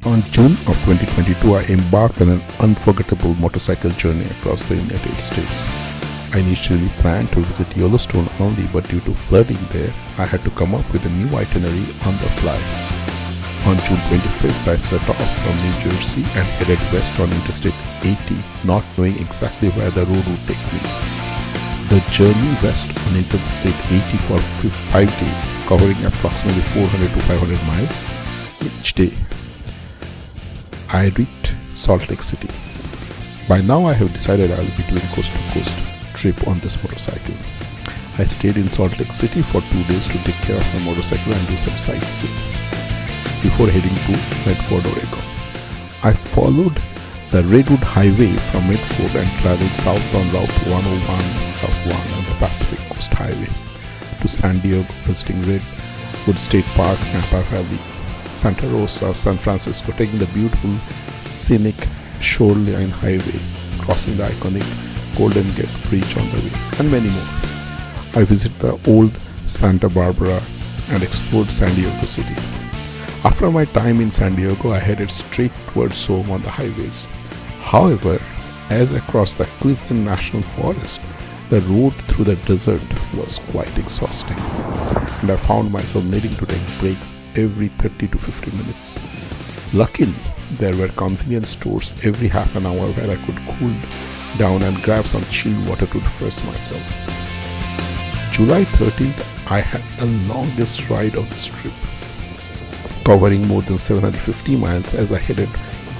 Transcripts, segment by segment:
On June of 2022, I embarked on an unforgettable motorcycle journey across the United States. I initially planned to visit Yellowstone only, but due to flooding there, I had to come up with a new itinerary on the fly. On June 25th, I set off from New Jersey and headed west on Interstate 80, not knowing exactly where the road would take me. The journey west on Interstate 80 for 5 days, covering approximately 400 to 500 miles each day. I reached Salt Lake City. By now I have decided I will be doing coast to coast trip on this motorcycle. I stayed in Salt Lake City for 2 days to take care of my motorcycle and do some sightseeing before heading to Medford, Oregon. I followed the Redwood Highway from Medford and traveled south on Route 101 on the Pacific Coast Highway to San Diego, visiting Redwood State Park, Napa Valley, Santa Rosa, San Francisco, taking the beautiful scenic shoreline highway, crossing the iconic Golden Gate Bridge on the way, and many more. I visited the old Santa Barbara and explored San Diego City. After my time in San Diego, I headed straight towards home on the highways. However, as I crossed the Cleveland National Forest, the road through the desert was quite exhausting, and I found myself needing to take breaks every 30 to 50 minutes. Luckily, there were convenience stores every half an hour where I could cool down and grab some chilled water to refresh myself. July 13th, I had the longest ride of this trip, covering more than 750 miles as I headed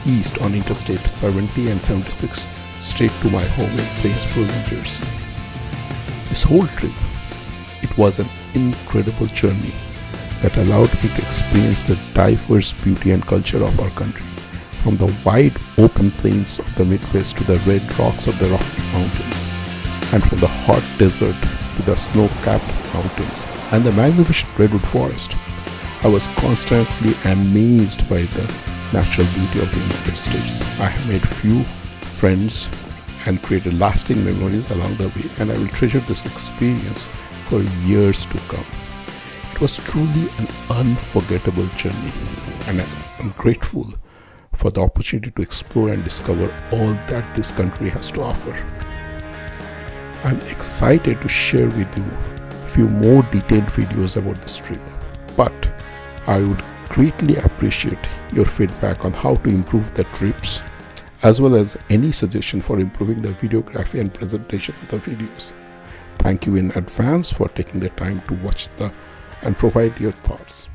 east on Interstate 70 and 76 straight to my home in Plainsboro, New Jersey. This whole trip, it was an incredible journey that allowed me to experience the diverse beauty and culture of our country, from the wide open plains of the Midwest to the red rocks of the Rocky Mountains, and from the hot desert to the snow-capped mountains and the magnificent redwood forest. I was constantly amazed by the natural beauty of the United States. I have made few friends and created lasting memories along the way, and I will treasure this experience for years to come. It was truly an unforgettable journey, and I'm grateful for the opportunity to explore and discover all that this country has to offer. I'm excited to share with you a few more detailed videos about this trip, but I would greatly appreciate your feedback on how to improve the trips, as well as any suggestion for improving the videography and presentation of the videos. Thank you in advance for taking the time to watch and provide your thoughts.